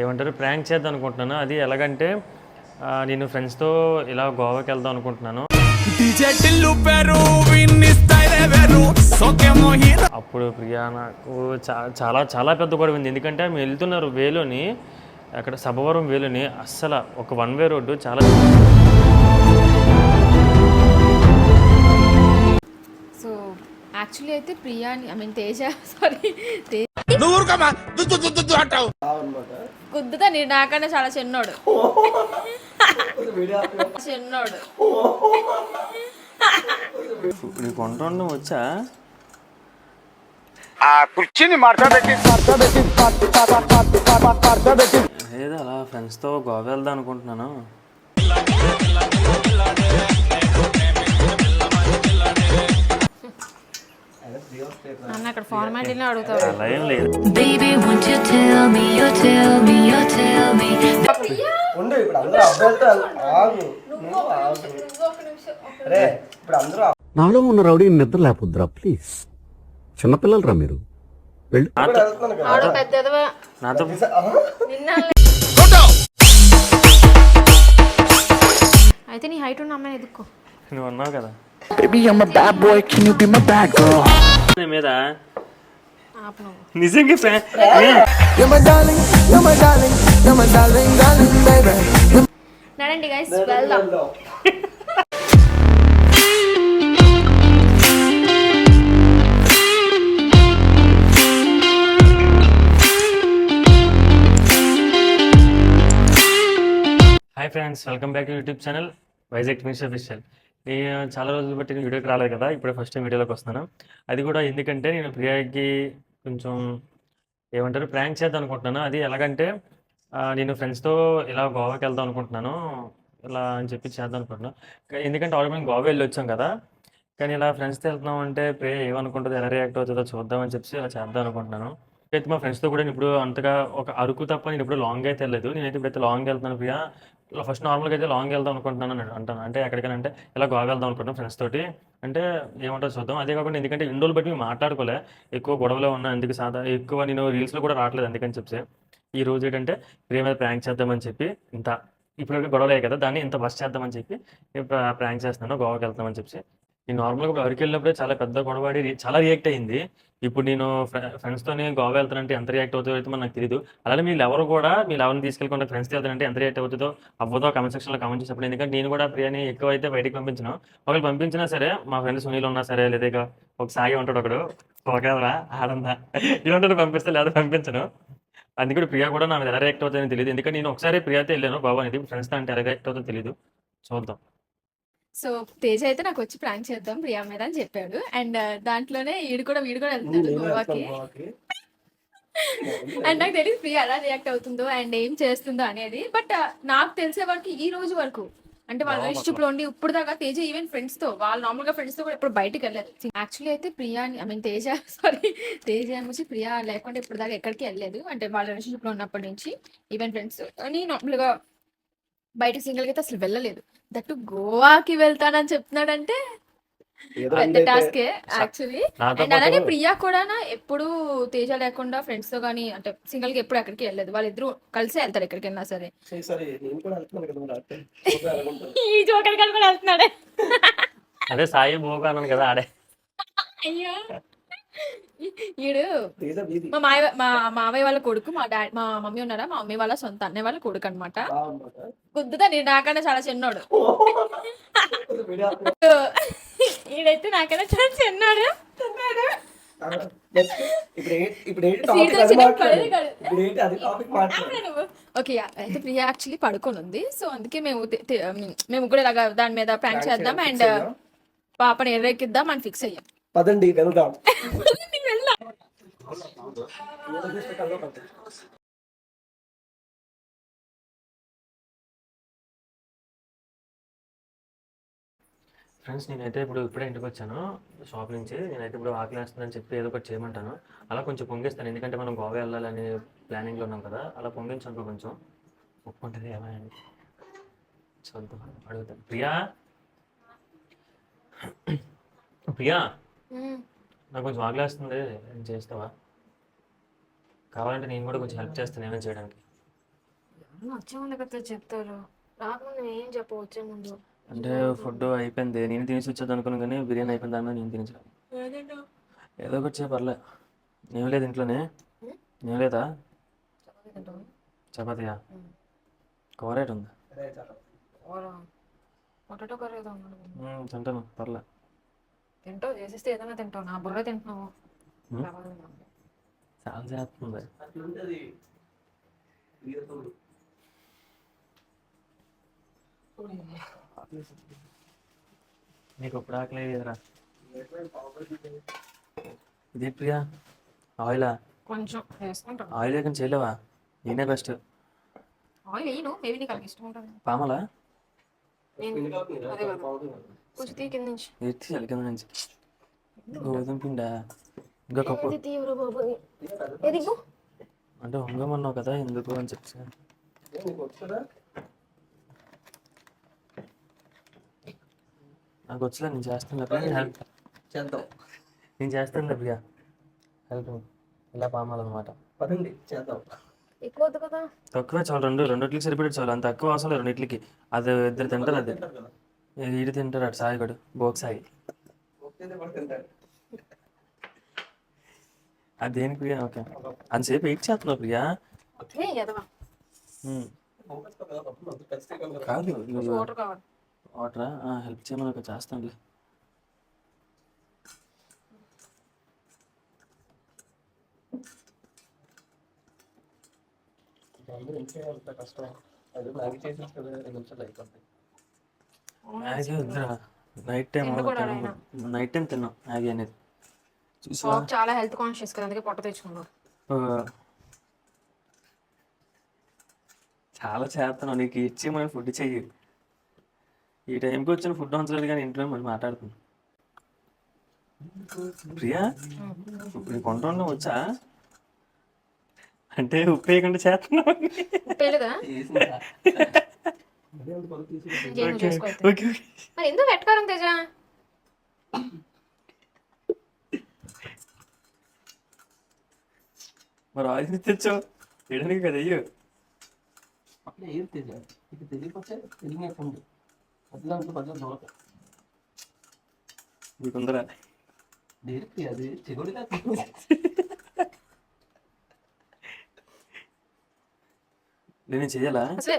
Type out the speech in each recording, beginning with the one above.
ఏమంటారు ప్రాంక్ చేద్దాం అనుకుంటున్నాను. అది ఎలాగంటే నేను ఫ్రెండ్స్తో ఇలా గోవాకి వెళ్దాం అనుకుంటున్నాను. అప్పుడు ప్రియా నాకు చాలా చాలా పెద్ద గొడవ ఉంది. ఎందుకంటే మేము వెళ్తున్నారు వేలోని, అక్కడ సభవరం వేలోని అస్సలు ఒక వన్ వే రోడ్డు చాలా. సో యాక్చువల్లీ అయితే ప్రియాని ఐ మీన్ తేజ సారీ గుద్దుతా నీ నాకన్నా చాలా చిన్నోడు చిన్నోడు నీకు వంట ఉండడం వచ్చా? ఏదో అలా ఫ్రెండ్స్తో గోవా వెళ్దాం అనుకుంటున్నాను. అన్న అక్కడ ఫార్మాలిటీలో అడుగుతాడు. అలా ఏం లేదు. నాలో ఉన్న రౌడీ నిద్ర లేకపోద్దురా ప్లీజ్. చిన్నపిల్లలు రా మీరు. నాతో అయితే నీ హైట్ ఉన్న అమ్మాయి ఎదుక్కో. నువ్వు అన్నావు కదా Baby, I'm a bad boy, can you be my bad girl? మీద నిజంగా You're my darling, you're my darling, you're my darling, darling, baby. నడండి గైస్ వెళ్దాం. Hi friends, welcome back to YouTube channel Vizag twins official. నేను చాలా రోజులు బట్టి నేను వీడియోకి రాలేదు కదా, ఇప్పుడే ఫస్ట్ టైం వీడియోలోకి వస్తున్నాను. అది కూడా ఎందుకంటే నేను ప్రియాకి కొంచెం ఏమంటారు ప్రాంక్ చేద్దాం అనుకుంటున్నాను. అది ఎలాగంటే నేను ఫ్రెండ్స్తో ఇలా గోవాకి వెళ్దాం అనుకుంటున్నాను, ఇలా అని చెప్పి చేద్దాం అనుకుంటున్నాను. ఎందుకంటే ఆల్రెడీ మేము గోవా వెళ్ళి వచ్చాం కదా, కానీ ఇలా ఫ్రెండ్స్తో వెళ్తున్నాం అంటే ప్రియ ఏమనుకుంటుందో, ఎలా రియాక్ట్ అవుతుందో చూద్దామని చెప్పి ఇలా చేద్దాం అనుకుంటున్నాను. అయితే మా ఫ్రెండ్స్తో కూడా ఇప్పుడు అంతగా ఒక అరకు తప్ప నేను ఇప్పుడు లాంగ్ అయితే వెళ్ళలేదు. నేనైతే ఇప్పుడైతే లాంగ్ వెళ్తున్నాను ప్రియా. ఫస్ట్ నార్మల్గా అయితే లాంగ్ వెళ్దాం అనుకుంటున్నాను అంటాను. అంటే ఎక్కడికైనా అంటే ఇలా గోవా వెళ్దాం అనుకుంటున్నాను ఫ్రెండ్స్ తోటి. అంటే ఏమంటారు చూద్దాం. అదే కాకుండా ఎందుకంటే ఇన్ని రోజులు బట్టి మేము మాట్లాడుకోలే, ఎక్కువ గొడవలో ఉన్నా, ఎందుకు ఎక్కువ నేను రీల్స్లో కూడా రావట్లేదు. అందుకని చెప్పి ఈ రోజు ఏంటంటే ప్రియ మీద ప్రాంక్ చేద్దామని చెప్పి ఇంత ఇప్పుడు గొడవలే కదా, దాన్ని ఇంత బస్ చేద్దామని చెప్పి ప్రాంక్ చేస్తున్నాను. గోవాకి వెళ్తామని చెప్పి నేను నార్మల్గా ఇప్పుడు అరకు వెళ్ళినప్పుడే చాలా పెద్ద గొడవడి చాలా రియాక్ట్ అయింది. ఇప్పుడు నేను ఫ్రెండ్స్తో గోవా వెళ్తానంటే ఎంత రియాక్ట్ అవుతుందో అయితే మనకు తెలియదు. అలాగే మీరు ఎవరు కూడా మీరు ఎవరిని తీసుకెళ్ళకుండా ఫ్రెండ్స్తో వెళ్తానంటే ఎంత రియాక్ట్ అవుతుందో అవ్వదో కామెంట్ సెక్షన్లో కామెంట్ చేసినప్పుడు. ఎందుకంటే నేను కూడా ప్రియాని ఎక్కువ అయితే బయటికి పంపించను. ఒకళ్ళు పంపించినా సరే, మా ఫ్రెండ్స్ సునీల్ ఉన్నా సరే, లేదా ఒక సాగి ఉంటాడు ఒకడు, ఒకరా ఆడందా ఇలాంటి పంపిస్తే లేదా పంపించను. అందుకే ప్రియా కూడా నా మీద ఎలా రియాక్ట్ అవుతుందని తెలియదు. ఎందుకంటే నేను ఒకసారి ప్రియాతో వెళ్ళాను గోవా అనేది, ఫ్రెండ్స్తో అంటే ఎలా రియాక్ట్ అవుతుందో తెలియదు, చూద్దాం. సో తేజ అయితే నాకు వచ్చి ప్రాంక్ చేద్దాం ప్రియా మీద అని చెప్పాడు. అండ్ దాంట్లోనే వీడు కూడా వెళ్తున్నాడు గోవాకి. అండ్ నాకు తెలియదు ప్రియా ఎలా రియాక్ట్ అవుతుందో అండ్ ఏం చేస్తుందో అనేది. బట్ నాకు తెలిసే వరకు ఈ రోజు వరకు అంటే వాళ్ళ రిలేషన్షిప్ లో ఉండి ఇప్పుడు దాకా తేజ ఈవెన్ ఫ్రెండ్స్ తో, వాళ్ళు నార్మల్ గా ఫ్రెండ్స్ తో కూడా ఇప్పుడు బయటకు వెళ్ళలేదు. యాక్చువల్లీ అయితే ప్రియాని ఐ మీన్ తేజ వచ్చి ప్రియా లేకుండా ఇప్పుడు దాకా ఎక్కడికి వెళ్ళలేదు. అంటే వాళ్ళ రిలేషన్షిప్ లో ఉన్నప్పటి నుంచి ఈవెన్ ఫ్రెండ్స్ అని నార్మల్ గా బయట సింగిల్ గా అయితే అసలు వెళ్ళలేదు. దట్టు గోవాకి వెళ్తానని చెప్తున్నాడంటే పెద్ద టాస్కే యాక్చువల్లీ. అండ్ అలానే ప్రియా కూడా ఎప్పుడు తేజ లేకుండా ఫ్రెండ్స్ తో కానీ అంటే సింగిల్ గా ఎప్పుడు ఎక్కడికి వెళ్ళలేదు. వాళ్ళిద్దరు కలిసి వెళ్తారు ఎక్కడికి వెళ్ళినా సరే. ఈ జోకర్ గారు కూడా వెళ్తున్నాడే. అదే సాయి బోగా అన్నాను కదా ఆడే. అయ్యో ఈడు మా మావయ్య వాళ్ళ కొడుకు, మా మమ్మీ ఉన్నారా, మా మమ్మీ వాళ్ళ సొంత అన్నయ్య వాళ్ళ కొడుకు అనమాట. గుద్దుతా నీ నాకన్నా చాలా చిన్నోడు. ఈడైతే నాకన్నా చాలా చిన్నోడు. ఓకే అయితే ప్రియా యాక్చువల్లీ పడుకొని ఉంది. సో అందుకే మేము కూడా ఇలాగా దాని మీద ప్రాంక్ చేద్దాం అండ్ పాపని ఎర్రెక్కిద్దాం అని ఫిక్స్ అయ్యాం. పదండి వెళ్దాం. ఫ్రెండ్స్, నేనైతే ఇప్పుడే ఇంటికి వచ్చాను షాప్ నుంచి. నేనైతే ఇప్పుడు ఆకలి వేస్తుందని చెప్పి ఏదో ఒకటి చేయమంటాను. అలా కొంచెం పొంగిస్తాను, ఎందుకంటే మనం గోవా వెళ్ళాలని ప్లానింగ్లో ఉన్నాం కదా. అలా పొంగించాను కొంచెం ఒప్పుకుంటుంది ఏమైనా చూద్దాం, అడుగుతాను. ప్రియా నాకు కొంచెం ఆకలి వేస్తుంది, ఏం చేస్తావా? కావాలంటే నేను కూడా కొంచెం హెల్ప్ చేస్తాను ఏమైనా చేయడానికి. వచ్చే ముందు కదా చెప్తారు, రాకముందు ఏం చెప్పు వచ్చే ముందు. అంటే ఫుడ్ అయిపోయింది, నేను తినేసి వచ్చేది అనుకున్నాను కానీ బిర్యానీ అయిపోయింది దాని మీద నేను తినేసాను. ఏదో ఒకటి చేయ పర్లే. ఏం లేదు ఇంట్లోనే. ఏం లేదా? చపాతీయా? కూర ఏంటి ఉంది? పొటాటో కర్రీ ఏదో తింటాను పర్లే. తింటావు, చేసిస్తే ఏదైనా తింటావు, నా బుర్ర తింటున్నావు. చాలా చేస్తుంది. నీకు ఇప్పుడు ఆకలి లేదురా? ఇదే ప్రియా, ఆయిలా? కొంచెం వేసుకుంటాను. ఆయిల్ లేకుండా చేయలేవా? నేనే బెస్ట్. ఆయిల్ వేయను, మేబీ నీకు అలాగే ఇష్టం ఉంటుంది. పామలా? అదే కదా, కొంచెం తీ కింద నుంచి. ఎత్తి కింద నుంచి. గోధుమ పిండా? ఇంకా కప్పు తీవ్ర బాబు ఏది అంటే వంగమన్నావు కదా ఎందుకు అని చెప్పి. నాకు వచ్చలే, నేను చేస్తాను ప్రియా హెల్ప్. చేద్దాం. నేను చేస్తాను ప్రియా హెల్ప్. ఇలా పామాలన్నమాట. పదండి చేద్దాం. ఎక్కువ వద్దు కదా. తక్కువే చాలు, రెండిట్లకి సరిపెట్టి చాలు, అంత తక్కువ అవసరం లేదు రెండిట్లకి. అది ఇద్దరు తింటారు, అది ఈడు తింటారు, అటు సాయిగడు బోక్ సాయి. అది దేనికి ప్రియా? ఓకే అంతసేపు వెయిట్ చేస్తున్నావు ప్రియా. కాదు వాటర్ కావాలి. వాటరా? హెల్ప్ చేయమని ఒక చేస్తానులే. కష్టం అది మ్యాగీ చేసేసి 2 నిమిషాలు అయిపోతుంది. మ్యాగీ వద్దురా, నైట్ టైం నైట్ టైం తిన్నాం మ్యాగీ అనేది. చూసా చాలా హెల్త్ కాన్షియస్ కదా, అందుకే పొట్ట తెచ్చుకున్నావు. చాలా చేస్తున్నావు, నీకు ఇచ్చి మనం ఫుడ్ చెయ్యి. ఈ టైంకి వచ్చిన ఫుడ్ ఉంచలేదు కానీ ఇంట్లో మళ్ళీ మాట్లాడుతుంది. ప్రియా నీకు వంట ఉండడం వచ్చా? అంటే ఉప్పు వేయకుండా చేస్తున్నావు. మరి ఎందుకు పెట్టుకోవడం తేజ? మరి ఆయిల్ తెచ్చావు వేయడానికి కదా. అయ్యో అట్లా ఏం తెలియదు, ఇక తెలియకపోతే తెలియకుండా అట్లా ఉంటే కొంచెం దూరం నీకుందరా? దేనికి అది చెగుడిగా నేను చెయ్యాలా? అసలు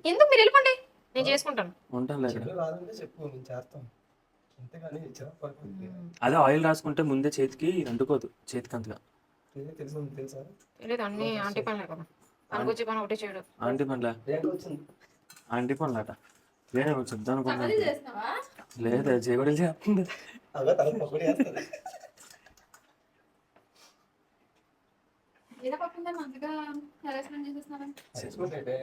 ఎందుకు, మీరు వెళ్ళిపోండి, నేను చేసుకుంటాను. ఉంటాను లేదు. రాదంటే చెప్పు, మేము చేస్తాం. అంతేగాని అదే ఆయిల్ రాసుకుంటే ముందే చేతికి అంటుకోదు, చేతికి అంతగా. తెలుసా? తెలియదు, అన్ని ఆంటీ పనులే కదా, పనికొచ్చే పని ఒకటి చేయడం. ఆంటీ పనులా? ఆంటీ పనులాట వేరే చెప్దాం అనుకున్నా. లేదా చేయకూడదు చేస్తుంది.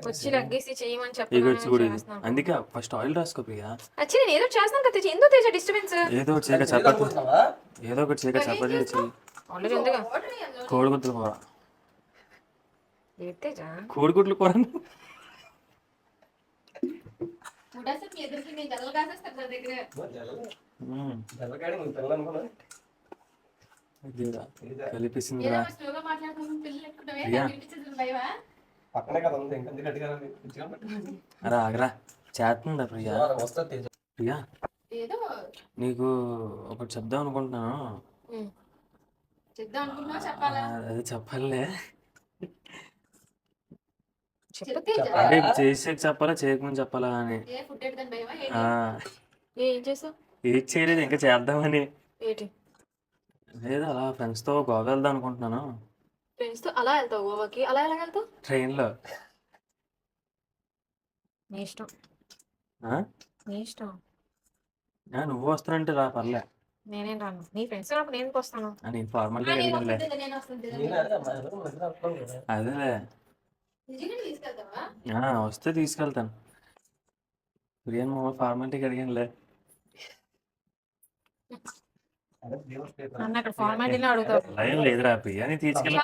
వచ్చి లగ్గేసి చేయమని ఇగో చూడు, చెప్పి అందుకే ఫస్ట్ ఆయిల్ రాసుకో ప్రియా. వచ్చి నేను ఏదో చేస్తాను కదా, ఎందుకు తేజ డిస్టర్బెన్స్? ఏదో ఒకటి చేయక చపాతి, ఏదో ఒకటి చేయక చపాతీ చెయ్యి. ఆల్రెడీ ఉందిగా కోడిగుడ్లు కూర. తేజ కోడిగుడ్లు కూర కలిపిసిందిరా. పక్కనే కదా ఉంది, ఇంకా గట్టిగా అరా ఆగరా, చేస్తుందా ప్రియా? ప్రియా నీకు ఒకటి చెప్దాం అనుకుంటున్నాను. అది చెప్పాలే. అంటే చేసాక చెప్పాలా చేయకముందు చెప్పాలా అని. ఏం చేసావు? ఏది చేయలేదు, ఇంకా చేద్దామని. ఏంటి? లేదు అలా ఫ్రెండ్స్తో గోవా వెళ్దాం అనుకుంటున్నాను. ఫ్రెండ్స్ తో అలా వెళ్తావు గోవాకి? అలా ఎలా వెళ్తావు? ట్రైన్లో. నీ ఇష్టం, నీ ఇష్టం. నువ్వు వస్తానంటే రా పర్లే. నేనేం రాను, నీ ఫ్రెండ్స్ నాకు నేను వస్తాను. నేను ఫార్మాలిటీ అడిగినలే. అదేలే వస్తే తీసుకెళ్తాను. బిర్యానీ మామూలు ఫార్మాలిటీకి అడిగానులే. అన్న అక్కడ ఫార్మాలిటీలో అడుగుతావు. లైన్ లేదురా బిర్యానీ తీసుకెళ్ళి.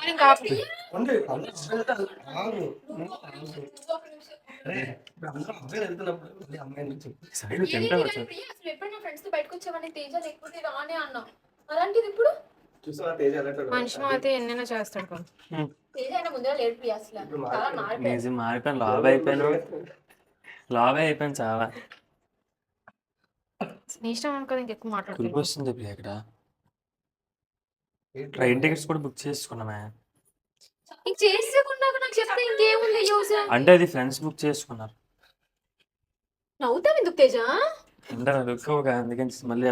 అలాంటిది ఇప్పుడు చూసావా తేజ అన్నట్టు మనిషి అయితే ఎన్నైనా చేస్తాడు కదా. తేజ అయినా ముందుగా లేడు ప్రియ అసలు. చాలా మారిపోయాడు. నిజం మారిపోయాను, లావే అయిపోయాను చాలా. నీ ఇష్టం అనుకో, ఇంకెక్కువ మాట్లాడుతుంది. కులిపి వస్తుంది ప్రియ ఇక్కడ. ట్రైన్ టికెట్స్ కూడా బుక్ చేసుకున్నామే. ఇంక చేసుకున్నాక నాకు చెప్తే ఇంకేముంది యూస్? అంటే అది ఫ్రెండ్స్ బుక్ చేసుకున్నారు. నవ్వుతావు ఎందుకు తేజ? అంటే ఎక్కువగా అందుకని మళ్ళీ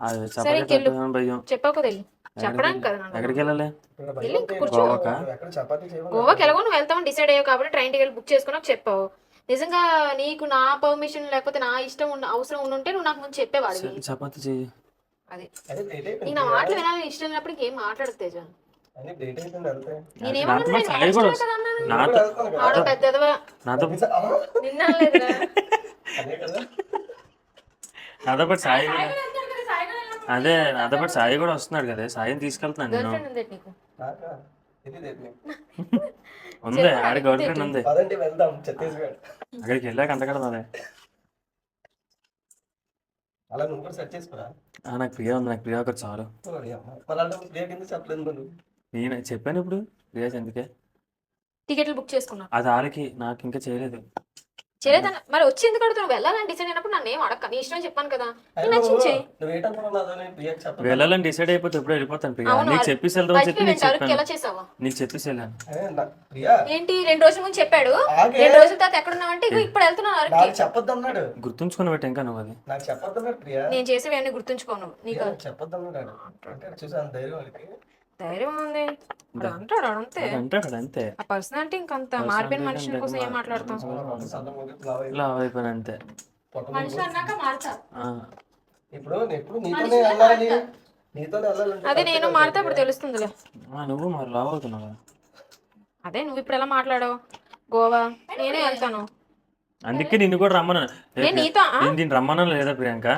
అది సరే, చపాతీ ఇంకెళ్ళు. పెట్టాలని భయం. చెప్పావు తెలియదు చెప్పడానికి కదా నన్ను. ఎక్కడికి వెళ్ళాలి? వెళ్ళి ఇంక కూర్చో. గోవాకా? ఎక్కడ చపాతీ చేయమని గోవాకి ఎలాగో నువ్వు వెళ్తామని డిసైడ్ అయ్యావు కాబట్టి ట్రైన్ టికెట్ బుక్ చేసుకున్నాక చెప్పావు. నిజంగా నీకు నా పర్మిషన్ లేకపోతే నా ఇష్టం అవసరం ఉండుంటే నువ్వు నాకు ముందు చెప్పేవాడివి. సరే, చపాతీ చెయ్యి. అది అదే డేట్ నీకు అయిపోయింది నా మాటలు వినాలని ఇష్టం లేనప్పుడు ఇంకేం మాట్లాడదు తేజ. అదే డేట్ అయిపోయింది వెళ్తే నేనేమన్నా నాతో సాయి కూడా నాతో ఆడ పెద్దదవా నాతో నిన్న అనలేదురా. అదే కదా నాతో పాటు సాయి కూడా అదే నాతో పాటు సాయి కూడా వస్తున్నాడు కదా, సాయిని తీసుకెళ్తున్నాను గర్ల్ నేను. ఫ్రెండ్ ఉంది నీకు? నాకా తెలియదు మీకు. ఉంది, ఆడ గర్ల్ ఫ్రెండ్ ఉంది. పదండి వెళ్దాం ఛత్తీస్గఢ్. అక్కడికి వెళ్ళాక అంత కదా అదే. అలా నువ్వు కూడా సెట్ చేసుకురా. నాకు ప్రియ ఉంది, నాకు ప్రియ ఒకటి చాలు. మళ్ళీ అంటే ప్రియ కింద చెప్పలేదు నువ్వు. నేను చెప్పాను ఇప్పుడు ప్రియ ఎందుకే. టికెట్లు బుక్ చేసుకున్నా. అది ఆడికి, నాకు ఇంకా చేయలేదు. చేయలేదన్న మరి వచ్చి ఎందుకు అడుగుతావు? వెళ్ళాలని డిసైడ్ అయినప్పుడు నన్ను ఏం అడక్క, నీ ఇష్టం చెప్పాను కదా. అయినా నీకు నచ్చింది చెయ్యి. నువ్వు ఏంటనుకున్నావు అదని ప్రియకి చెప్పలేదు. వెళ్ళాలని డిసైడ్ అయిపోతే ఎప్పుడు వెళ్ళిపోతాను ప్రియ. అవును, నీకు చెప్పేసి వెళ్దాం చెప్పి మర్చిపోయి నీకు వెంట అరకు ఎలా చెప్పాను. చేసావా? నీకు చెప్పేసి వెళ్ళాను. ప్రియా ఏంటి 2 రోజుల ముందు చెప్పాడు, ఆగే. 2 రోజుల తర్వాత ఎక్కడున్నావంటే ఇగో ఇప్పుడు వెళ్తున్నాను అరకి. నాకు చెప్పొద్దు అన్నాడు. గుర్తుంచుకుని పెట్టి ఇంకా నువ్వు అది. నాకు చెప్పొద్దు అన్నాడు ప్రియా. నేను చేసేవి అన్ని గుర్తుంచుకోను. నీకు నాకు చెప్పొద్దు అన్నాడు. అంటే చూసాను ధైర్యం వాళ్ళకి. ధైర్యం ఉంది. వాడు అంటాడు అంతే. అది అంటాడు అంతే. ఆ పర్సనాలిటీ ఇంకంత మారిపోయిన మనుషుల కోసం ఏం మాట్లాడతాం? ఇలా అయిపోయాను అంతే. మనుషులు అన్నాక మారుతారు. ఆ, ఇప్పుడు ఎప్పుడు నీతోనే వెళ్ళాలి, నీతోనే వెళ్ళాలంటే అదే నేను మారితే అప్పుడు తెలుస్తుందిలే. నువ్వు మరి రావుతున్నావు. అదే నువ్వు ఇప్పుడు ఎలా మాట్లాడావు? గోవా నేనే వెళ్తాను. అందుకే నిన్ను కూడా రమ్మన్నాను. నేను నీతో నేను దీన్ని రమ్మన్నాను లేదా ప్రియాంక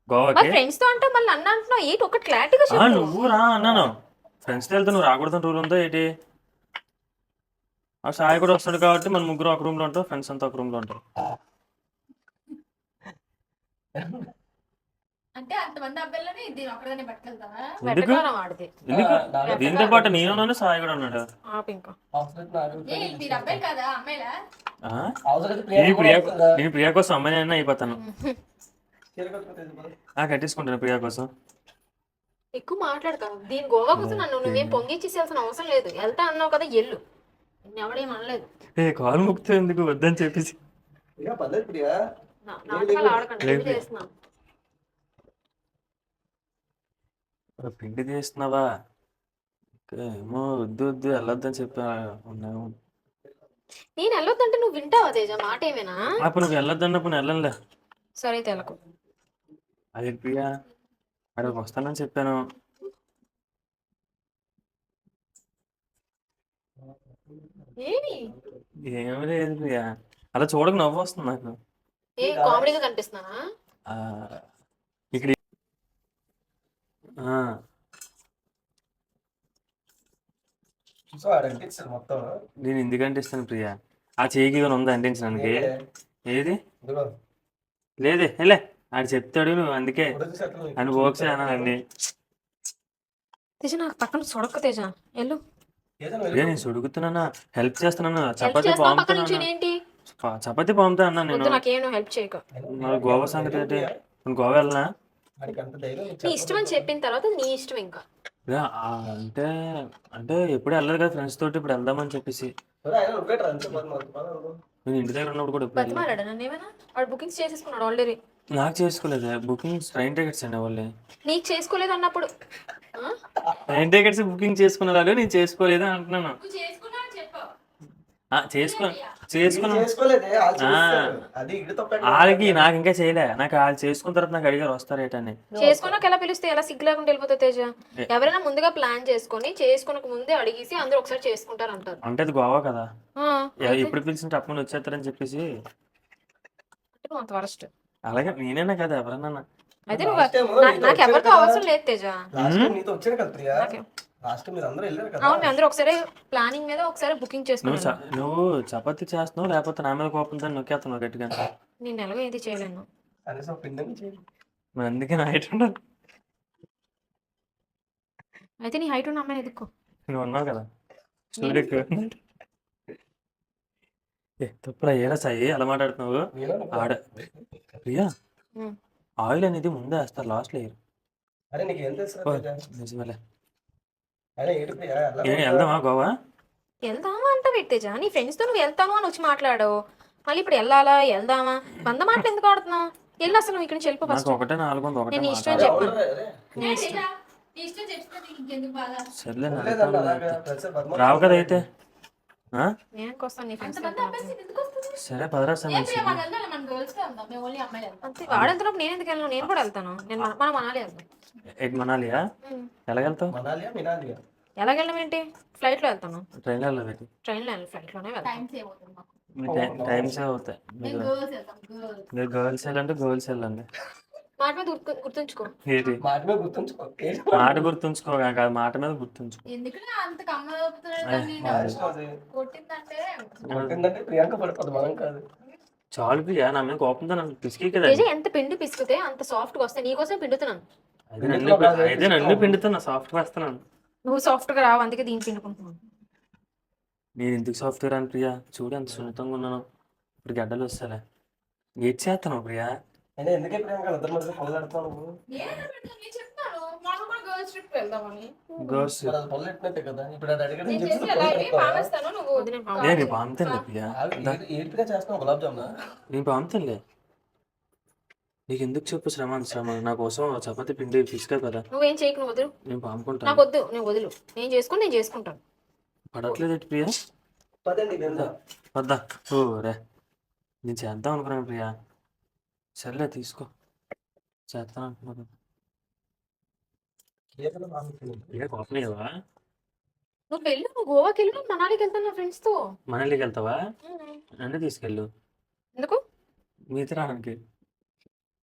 గోవాకి? మరి ఫ్రెండ్స్ తో అంటే మళ్ళీ అన్న అంటున్నావు ఏంటి? ఒకటి క్లారిటీగా చెప్పు. నువ్వు రా అన్నాను. ఫ్రెండ్స్తో వెళ్తే నువ్వు రాకూడదని రూల్ ఉందా ఏంటి? ఆ సాయి కూడా వస్తాడు కాబట్టి మన ముగ్గురు ఒక రూమ్ లో ఉంటాం, ఫ్రెండ్స్ అంతా ఒక రూమ్ లో ఉంటారు. అంటే అంతమంది అబ్బాయిలని దీని ఒక్కడనే పట్టుకెళ్తావా? ఎందుకు? వెటకారం ఆడితే. ఎందుకు? దీంతో పాటు నేను ఉన్నాను, సాయి కూడా ఉన్నాడు. ఆపు ఇంకా. అవసరం అబ్బాయి కదా అమ్మాయిలా? ఆ? అవసరం నేను ప్రియా కోసం అమ్మాయి అయినా అయిపోతాను. కట్టేసుకుంటాను ప్రియా కోసం. ఎక్కువ మాట్లాడక. దీని గోవా కోసం నన్ను నువ్వేం పొంగిచ్చేసేయాల్సిన అవసరం లేదు. వెళ్తా అన్నావు కదా ఎల్లు. ఎవడేం అనలేదు. కాలు ముక్తే ఎందుకు వద్దని చెప్పేసి. ప్రియా పర్లేదు ప్రియా. నాటకాలు ఆడకండి. ఏం చేస్తున్నావు? పిండి తీస్తున్నావా? ఏమో వద్దు వద్దు వెళ్ళొద్దని చెప్పా ఉన్నావు. నేను వెళ్ళొద్దంటే నువ్వు వింటావా తేజ? మాట ఏమైనా? అప్పుడు నువ్వు వెళ్ళొద్దన్నప్పుడు నేను వెళ్ళనులే. సరే తెలకు. అదే ప్రియా అక్కడికి వస్తానని చెప్పాను. ఏమి ఏమీ లేదు ప్రియా, అలా చూడక నవ్వు వస్తుంది నాకు. ఏ కామెడీగా కనిపిస్తున్నానా? ఆ, ఇక్కడ ఆ, చూసా అనిపించారు మొత్తం. నేను ఎందుకంటే ఇస్తాను ప్రియా. ఆ చేయికి ఏమైనా ఉందా అంటించడానికి? ఏది ఇదిగో లేదే లే, ఆడు చెప్తాడు నువ్వు అందుకే ఫోటో చూసి అట్లా అని బోక్స్ అన్నానండి. తేజ నాకు పక్కన సొడక్క తేజ. ఎల్లు. ఏదైనా ప్రియా నేను సుడుగుతున్నానా, హెల్ప్ చేస్తున్నాను, హెల్ప్ చపాతీ చేస్తావా? పక్కన నుంచి పాముతున్నాను, ఏంటి? చపాతీ పాముతా అన్నా నేను. వద్దు నాకేం నువ్వు హెల్ప్ చేయకు. మరి గోవా సంగతి ఏంటి? నేను గోవా వెళ్ళనా? వాడికి అంత ధైర్యం నీ ఇష్టం అని చెప్పిన తర్వాత అది నీ ఇష్టం ఇంకా. ప్రియా, అంటే అంటే ఎప్పుడు వెళ్ళలేదు కదా ఫ్రెండ్స్ తోటి, ఇప్పుడు వెళ్దామని చెప్పేసి. ఆయన నువ్వే అంతే పదం. నేను ఇంటి దగ్గర ఉన్నప్పుడు కూడా ఎప్పుడు వెళ్ళలేదు. బతిమాలాడా నన్ను ఏమైనా? వాడు బుకింగ్స్ చేసేసుకున్నాడు ఆల్రెడీ. నాకు చేసుకోలేదు బుకింగ్, ట్రైన్ టికెట్స్ అండి వాళ్ళే. నీకు చేసుకోలేదు అన్నప్పుడు ఆ? ట్రైన్ టికెట్స్ బుకింగ్ చేసుకున్నారు, నేను చేసుకోలేదు అంటున్నాను. నువ్వు చేసుకున్నా అని చెప్పు. చేసుకున్నాను. చేసుకోలేదే వాళ్ళు చేస్తారు. అది ఇడు తప్ప వాళ్ళకి నాకు ఇంకా చేయలే, నాకు వాళ్ళు చేసుకున్న తర్వాత నాకు అడిగారు వస్తారేటని. చేసుకున్నాక ఎలా పిలిస్తే ఎలా సిగ్గు లేకుండా వెళ్ళిపోతుంది తేజ? ఎవరైనా ముందుగా ప్లాన్ చేసుకొని చేసుకునక ముందే అడిగేసి అందరూ ఒకసారి చేసుకుంటారు అంటారు. అంటే అది గోవా కదా, ఆ, ఎప్పుడు పిలిచింటే అప్పుడు వచ్చేస్తారని చెప్పేసి. అంటే నువ్వు అంత వరస్ట్. అలాగే నేనేనా కదా ఎవరన్నా. అయితే నువ్వు నాకు ఎవరితో అవసరం లేదు తేజ. లాస్ట్ టైం నీతో వచ్చాడు కదా ప్రియా. నాకే. లాస్ట్ టైం మీరు అందరూ వెళ్ళారు కదా. అవును, మీ అందరూ ఒకసారి ప్లానింగ్ మీద ఒకసారి బుకింగ్ చేసుకున్నాను. నువ్వు చపాతీ చేస్తున్నావు లేకపోతే నా మీద కోపంతో నొక్కేస్తున్నావు గట్టిగా. నేను ఎలాగో ఏది చేయలేను. కనీసం పిండి చేయండి. మరి అందుకే నా హైట్ ఉండదు. అయితే నీ హైట్ ఉన్న అమ్మాయిని ఎదుక్కో. నువ్వు ఉన్నావు కదా స్టూడియోకి తప్పురా ఏరా సాయి అలా మాట్లాడుతున్నావు. ఆడ ప్రియా ఉమ్. ఆయిల్ అనేది ముందే వేస్తారు లాస్ట్ లో వేయరు. అరే నీకు ఏం తెలుసు ఓ, తేజ? నిజమేలే. అరే ఏంటి ప్రియా ఎలా ఏం వెళ్దామా గోవా? వెళ్దామా అంట పెట్టేజా, నీ ఫ్రెండ్స్తో నువ్వు వెళ్తాను అని వచ్చి మాట్లాడావు, మళ్ళీ ఇప్పుడు వెళ్ళాలా వెళ్దామా వంద మాటలు ఎందుకు ఆడుతున్నావు? వెళ్ళి అసలు నువ్వు ఇక్కడ నుంచి వెళ్ళిపో ఫస్ట్. నాకు ఒకటే 400 ఒకటే నేను ఇష్టం మాట. చెప్పు. అవునురా, అరే. నీ ఇష్టం. సర్లే నా లేదు అన్న, వెళ్తాను అలాగా అయితే. కలిసి పద్మ- రావు కదా అయితే ఆ? నేను వస్తాను నీ ఫ్రెండ్స్. సరే పదరా సమీక్ష. అంతే వాడు వెళ్తున్నప్పుడు నేను ఎందుకు వెళ్ళను? నేను కూడా వెళ్తాను. నేను మనం మనాలి వెళ్తాం. ఎటు మనాలియా? ఎలాగెళ్తావు? మనాలియా మినాలియా? ఎలాగెళ్ళడం ఏంటి? ఫ్లైట్లో వెళ్తాను. ట్రైన్లో వెళ్ళదు. ట్రైన్లో వెళ్ళను, ఫ్లైట్లోనే వెళ్తాను. టైం సేవ్ అవుతాయి. మీరు గర్ల్స్ వెళ్ళండి గర్ల్స్ వెళ్ళండి. మాట మీద గుర్తుంచుకో. ఏంటి మాట మీద గుర్తుంచుకో. ఏంటి మాట గుర్తుంచుకో కాదు మాట మీద గుర్తుంచుకో. ఎందుకంటే అంత మా ఇష్టం అది. కొట్టిందంటే ఏంటంటే ప్రియాంక పడిపోదు, మనం కాదు. చాలు ప్రియా నా మీద కోపంతో నన్ను పిసికి కదా. తేజ ఎంత పిండి పిసికితే అంత సాఫ్ట్ గా వస్తాయి. నీకోసం పిండుతున్నాను. అయితే నన్ను పిండుతున్నా సాఫ్ట్ వేస్తున్నాను. నువ్వు సాఫ్ట్ గా రావు, అందుకే దీన్ని పిండుకుంటున్నాను. నేను ఎందుకు సాఫ్ట్వేర్ అని ప్రియా? చూడు ఎంత సున్నితంగా ఉన్నాను. ఇప్పుడు గడ్డలు వస్తాలే. ఏడ్ చేస్తాను ప్రియా. అయినా ఎందుకే ప్రియాంక ఇద్దరి మధ్య పొగలాడుతావు నువ్వు? గర్ల్స్ మరి అది పొగలెట్టినట్టే కదా. ఇప్పుడు అది అడిగడం నేను చెప్పి చేసి అలాగే పొగలెడతావా? పామేస్తాను, నువ్వు నేను పాముతానులే ప్రియా. ఏడుపుగా చేస్తున్నావు గులాబ్ జామునా? నేను పాముతానులే. నీకు ఎందుకు చెప్పు శ్రమ అంత శ్రమ? నా కోసం చపాతి పిండి పిసుకా కదా. నువ్వేం చేయకు, నువ్వు వదులు. నేను పాముకుంటాను. నాకు వద్దు, నేను వదులు. నేను చేసుకుంటాను. పడట్లేదు ప్రియా. పదండి వెళ్దాం. వద్దా ఓ రే. నేను చేద్దాం అనుకున్నాను ప్రియా. సర్లే తీసుకో చేస్తాను అనుకున్నాను. ఏదైనా మాట్లాడుతున్నావు. ప్రియా కోపం లేవా? నువ్వు వెళ్ళు, నువ్వు గోవాకి వెళ్ళు, నేను మనాలికి వెళ్తాను నా ఫ్రెండ్స్ తో. మనల్లికి వెళ్తావా? నన్ను తీసుకెళ్ళు. ఎందుకు? మీతో రావడానికి.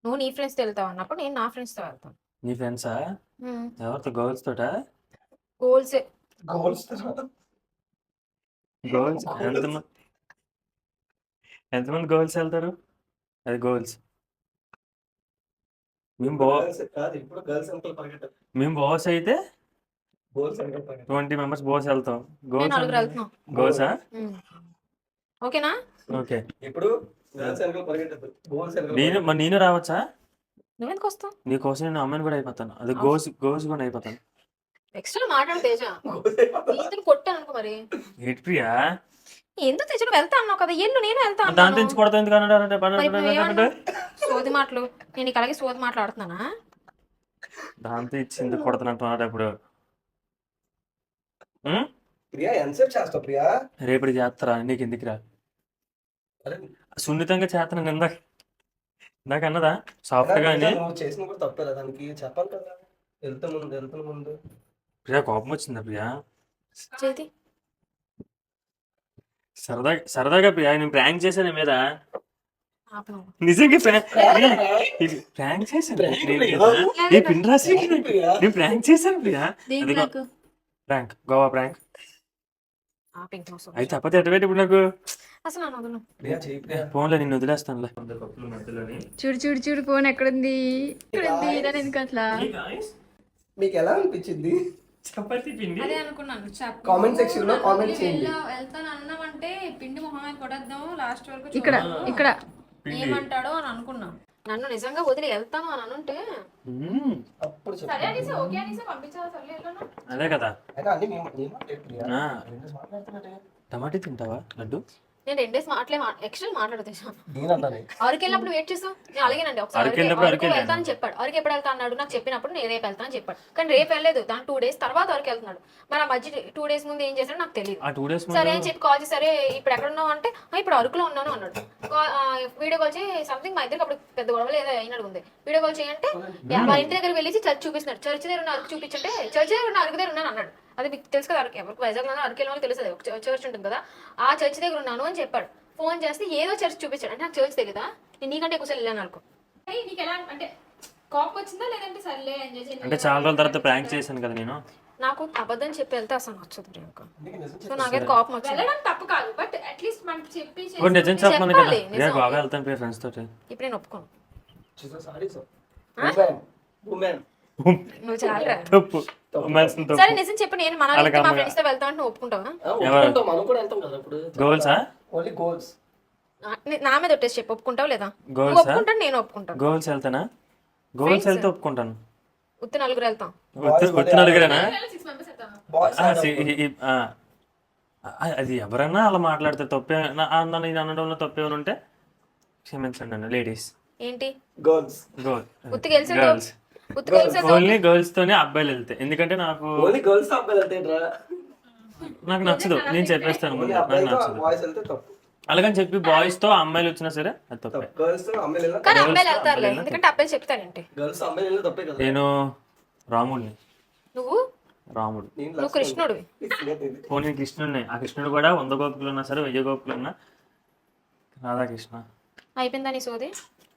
నువ్వు నీ ఫ్రెండ్స్ తో వెళ్తావు అన్నప్పుడు నేను నా ఫ్రెండ్స్ తో వెళ్తాను. నీ ఫ్రెండ్సా? ఎవరితో? గర్ల్స్ తోటా? గోల్సే. గోల్స్ గర్ల్స్ ఎంతమంది గర్ల్స్ వెళ్తారు? అది గర్ల్స్. మేము కాదు, ఇప్పుడు గర్ల్స్ అంకల్ పరిగెట్టారు. మేము బాస్ అయితే గోల్స్ అంకల్ పరిగెట్టారు. 20 మెంబర్స్ బాస్ వెళ్తాం. నేను నలుగురు గర్ల్స్ వెళ్తున్నాం. గర్ల్సా? ఓకేనా? ఓకే. ఇప్పుడు గర్ల్స్ అంకల్ పరిగెట్టదు, గోల్స్ అంకల్ నేను రావచ్చా? నువ్వెందుకు వస్తావు? నీకోసం నేను అమ్మాయిని కూడా అయిపోతాను. అది గోల్స్ కూడా అయిపోతాను. ఎక్స్ట్రా మాట్లాడు తేజ. నీతో కొట్టాను అనుకో మరి. ఏంటి ప్రియా? ఎందుకు తేజ నువ్వు వెళ్తా అన్నావు కదా, ఎల్లు నేను వెళ్తా దాని అన్నాను. తెచ్చి కొడతా ఎందుకు మరి ఇప్పుడు అంటే ఏమన్నా? సోది మాటలు. నేను నీకు అలాగే సోది మాట్లాడుతున్నానా? దాంతో ఇచ్చి ఎందుకు కొడుతున్నట్టు ఇప్పుడు. ప్రియా ఎంతసేపు చేస్తావు ప్రియా? రేపటి చేస్తారా? నీకు ఎందుకు రా? అరే సున్నితంగా చేస్తాను ఇందాక అన్నదా సాఫ్ట్ గా అని. నువ్వు చేసిన కూడా తప్పే దానికి చెప్పాలి కదా. వెళ్తున్న ముందు ప్రియా కోపం వచ్చిందా ప్రియా? చేతి సరదాగా ప్రియా నేను ప్రాంక్ చేశాను నీ మీద. ఆపు నువ్వు. నిజంగా ప్రాంక్ చేశాను. పిండి రాసి నేను ప్రాంక్ చేశాను ప్రియా. అదిగో ప్రాంక్, గోవా ప్రాంక్. ఆపు ఇంకో సోది. అయితే చపాతి ఎట్టబెట్టి ఇప్పుడు నాకు అసలు నన్ను వదులు. ప్రియా చేయి ప్రియా. ఫోన్లో నిన్ను వదిలేస్తానులే. చూడు ఫోన్ ఎక్కడుంది ఎందుకు అట్లా? మీకు ఎలా అనిపించింది? చపాతి పిండి అదే అనుకున్నాను. కామెంట్ సెక్షన్ లో కామెంట్ చేయండి. వెళ్తాను అన్నామంటే పిండి మొహం మీద కొట్టేద్దాం లాస్ట్ వరకు ఇక్కడ ఏమంటాడో అని అనుకున్నా. నన్ను నిజంగా వదిలి వెళ్తాను అని అనుంటే అప్పుడు సరే అనేసి ఓకే అనేసి పంపించాలి. సర్లే వెళ్ళను. అదే కదా. అయినా అన్ని ప్రియా ఆ, మాట్లాడుతున్నాడే. టమాటా తింటావా లడ్డు? నేను 2 డేస్ ఎక్స్ట్రా మాట్లాడుతాను. నేనన్నాను అరకు వెళ్ళినప్పుడు వెయిట్ చేసాం. నేను అలాగేనండి ఒకసారి అరకు వెళ్ళినప్పుడు అరకు అరకు వెళ్ళాను. వెళ్తానని చెప్పాడు. అరకు ఎప్పుడు వెళ్తా అన్నాడు నాకు చెప్పినప్పుడు నేను రేపు వెళ్తానని చెప్పాడు. కానీ రేపు వెళ్ళలేదు. దాని 2 డేస్ తర్వాత అరకు వెళ్తున్నాడు. మరి ఆ మధ్య 2 డేస్ ముందు ఏం చేశాడో నాకు తెలియదు. ఆ 2 డేస్ సరే అని చెప్పి కాల్ చేసి సరే ఇప్పుడు ఎక్కడ ఉన్నావు అంటే ఇప్పుడు అరకులో ఉన్నాను అన్నాడు. వీడియో కాల్ చేసి సంథింగ్ మా ఇద్దరికి అప్పుడు పెద్ద గొడవలు ఏదో అయినట్టు ఉంది. వీడియో కాల్ చేయంటే వాళ్ళ ఇంటి దగ్గర వెళ్ళి చర్చ్ చూపిస్తున్నాడు. చర్చ్ దగ్గర ఉన్న అరకు చూపించంటే చర్చ్ దగ్గర ఉన్న అరకు దగ్గర ఉన్నాను అన్నాడు. అది మీకు తెలుసు కదా, అరకు ఎవరికి వైజాగ్ అరకు వెళ్ళిన వాళ్ళకి తెలుస్తుంది. ఒక చర్చ్ ఉంటుంది కదా, ఆ చర్చ్ దగ్గర ఉన్నాను అని చెప్పాడు. ఫోన్ చేస్తే ఏదో చర్చ్ చూపించాడు. అంటే నాకు చర్చ్ తెలియదా? నేను నీకంటే ఎక్కువసారి వెళ్ళాను అనుకో. నీకు ఎలా అంటే కోపం వచ్చిందా లేదంటే సర్లే ఎంజాయ్ చేయండి అంటే చాలా రోజుల తర్వాత ప్రాంక్ చేశాను కదా నేను. నాకు అబద్ధం చెప్పి వెళ్తే అసలు నచ్చదు ప్రియాంక. సో నాకైతే కోపం వచ్చింది. వెళ్ళడం తప్పు కాదు, బట్ అట్లీస్ట్ మనకి చెప్పి ఇప్పుడు నిజం చెప్పమని కదా. చెప్పాలి, నిజం. బాగా వెళ్తాను ప్రియ ఫ్రెండ్స్ తోటి. ఇప్పుడు నేను ఒప్పుకోను. Sorry sir. ఉమెన్ నువ్వు చాలా తప్పు ఉమెన్స్ సరే నిజం చెప్పు, నేను మన వాళ్ళకి మా అమ్మగా. ఫ్రెండ్స్ తో వెళ్తా అంటే నువ్వు ఒప్పుకుంటావా? ఒప్పుకుంటాం, మనం కూడా వెళ్తాం కదా ఇప్పుడు. గోల్సా ఓన్లీ గోల్స్. నా మీద ఒట్టేసి చెప్పు, ఒప్పుకుంటావు లేదా? నువ్వు గోల్సా ఒప్పుకుంటాను, నేను ఒప్పుకుంటాను. గోల్స్ వెళ్తానా? గోల్స్ వెళ్తే ఒప్పుకుంటాను. ఉత్తి నలుగురు వెళ్తాం. ఉత్తి నలుగురేనా? బాయ్స్ అది ఎవరన్నా అలా మాట్లాడితే తప్పే నన్ను ఇది అనడంలో తప్పేమైనా ఉంటే క్షమించండి అండి లేడీస్. ఏంటి గర్ల్స్. ఉత్తి గెలిచి గర్ల్స్ ఉత్తి గెలిచి ఓన్లీ గర్ల్స్ తోనే అబ్బాయిలు వెళ్తే, ఎందుకంటే నాకు ఓన్లీ గర్ల్స్ అబ్బాయిలు వెళ్తాయిరా. నాకు నచ్చదు, నేను చెప్పేస్తాను ముందు, ఓన్లీ నాకు అబ్బాయిలు నచ్చదు. బాయ్స్ వెళ్తే తప్పు. అలాగని చెప్పి బాయ్స్ తో అమ్మాయిలు వచ్చినా సరే అది తప్పే. గర్ల్స్ అమ్మాయిలు వెళ్ళినా కానీ అమ్మాయిలు వెళ్తారులే, ఎందుకంటే అబ్బాయిలు చెప్తానంటే. గర్ల్స్ అమ్మాయిలు వెళ్ళినా తప్పే కదా. నేను రాముడిని. నువ్వు రాముడు. నువ్వు కృష్ణుడు. పోనీ కృష్ణుడిని. ఆ కృష్ణుడు కూడా 100 గోపికలు ఉన్నా సరే 1000 గోపికలు ఉన్నా రాధాకృష్ణ. అయిపోయిందా నీ సోది?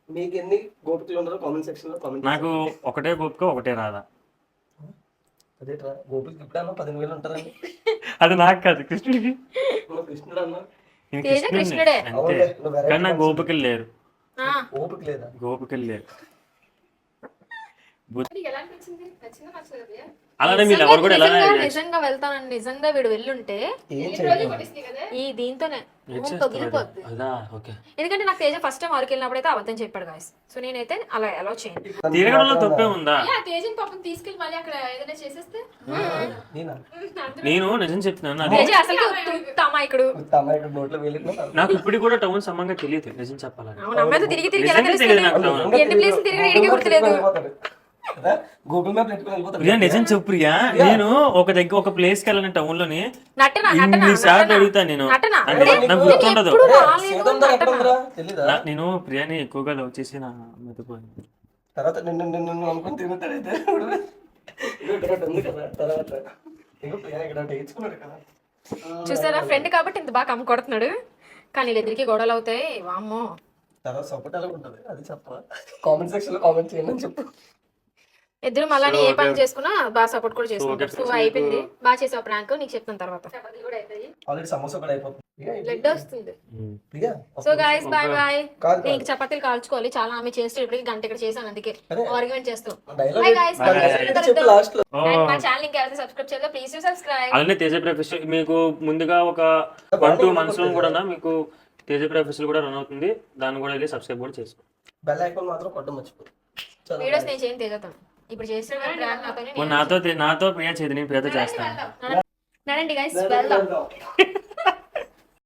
మీకు ఎన్ని గోపికలు ఉన్నారో కామెంట్ సెక్షన్ లో కామెంట్. నాకు ఒకటే గోపిక ఒకటే రాధా. అదేట్రా గోపికలు ఇప్పుడన్నా 10,000 ఉంటారండి. అది నాకు కాదు, కృష్ణుడికి. నువ్వు కృష్ణుడు అన్నా. నేను తేజ కృష్ణుడిని కృష్ణుడే. అంతే. అవునులే, నువ్వు variety కానీ నాకు గోపికలు లేరు. ఆ. ఓపిక లేదా? గోపికలు లేరు. ఎలా అనిపించింది? నచ్చిందా నచ్చలేదా? అలానే మీరు ఎవరు కూడా ఎలా నిజంగా వెళ్తానండి. నిజంగా వీడు వెళ్ళుంటే ఏం చేయలేదు. ఈ దీంతోనే చేస్తారు? పగిలిపోద్ది. అదా ఓకే. ఎందుకంటే నాకు తేజ ఫస్ట్ టైం వరకు వెళ్ళినప్పుడు అయితే అబద్ధం చెప్పాడు గాయస్. సో నేనైతే అలా ఎలా చేయను. తిరగడంలో తప్పే ఉందా? తేజని పాపం తీసుకెళ్ళి మళ్ళీ అక్కడ ఏదైనా చేసేస్తే నేనా? నేను నిజం చెప్తున్నాను, అది తేజ అసలు అమాయకుడు. అమ్మాయి ఇక్కడ నోట్లో వెళ్ళినా నాకు ఇప్పుడు కూడా టౌన్ సమంగా తెలియదు నిజం చెప్పాలని. అవును, అమ్మాయితో తిరిగి తిరిగి ఎలా నిజంగా తెలియదు నాకు తెలుస్తుంది? టౌన్. ఎన్ని ప్లేసులు తిరిగి ఇడికి గుర్తులేదు. గూగుల్ మ్యాప్ పెట్టుకుని వెళ్ళిపోతాడు. ప్రియా నిజం చెప్పు ప్రియా, నేను ఒక ప్లేస్ కి వెళ్ళాను టౌన్ లోని నటన ఇన్నిసార్లు అడుగుతాను నేను, నటన. అంటే నాకు గుర్తుండదు. ఎప్పుడు రాలేదు సీతందర ఎక్కడ ఉందిరా? తెలీదా? నేను ప్రియాని ఎక్కువగా లవ్ చేసి నా మెతుకుపోయాను. తర్వాత నిన్ను అనుకుని తిరుగుతాడైతే. ఇక్కడ ఉంది కదా తర్వాత ఇంకో ప్రియా ఇక్కడ వేయించుకున్నాడు కదా. చూసారా, ఫ్రెండ్ కాబట్టి ఇంత బాగా కమ్మ కొడుతున్నాడు. కానీ వీళ్ళిద్దరికి గొడవలు అవుతాయి. వామ్మో. తర్వాత సపోర్ట్ ఎలా ఉంటుంది అది చెప్ప. కామెంట్ సెక్షన్ లో కామెంట్ చేయండి అని చెప్పు. ఇద్దరు మళ్ళీ ఏ పని చేసుకున్నా బాగా సపోర్ట్ కూడా చేసుకుంటారు. సో అయిపోయింది, బాగా చేసావు ప్రాంక్. నీకు చెప్తాను తర్వాత. ఆల్రెడీ సమోసా కూడా అయిపోతుంది. బ్లడ్ వస్తుంది. Priya so guys bye bye. కాదు నీకు చపాతీలు కాల్చుకోవాలి. చాలా ఆమె చేస్తూ ఇప్పటికి గంట ఇక్కడ చేశాను, అందుకే అదే. ఆర్గ్యుమెంట్ చేస్తాం. Dialogue Bye guys. చెప్పు లాస్ట్ లో. మా ఛానల్ ఇంకా ఎవరైతే సబ్స్క్రైబ్ చేయలేదో ప్లీజ్ సబ్స్క్రైబ్. అలానే తేజ ప్రొఫెషన్ మీకు ముందుగా ఒక 1-2 months లో కూడా మీకు తేజ ప్రొఫెషన్ కూడా రన్ అవుతుంది, దాన్ని కూడా వెళ్ళి సబ్స్క్రైబ్ కూడా చేసుకో. బెల్ ఐకాన్ మాత్రం కొట్టడం మర్చిపో. వీడియోస్ నేను చేయను తేజతో. ఇప్పుడు చేసిన ప్రాంక్ నాతోనే నాతో ప్రియా చేతి నేను ప్రియతో చేస్తాను. నడండి గైస్ వెళ్దాం.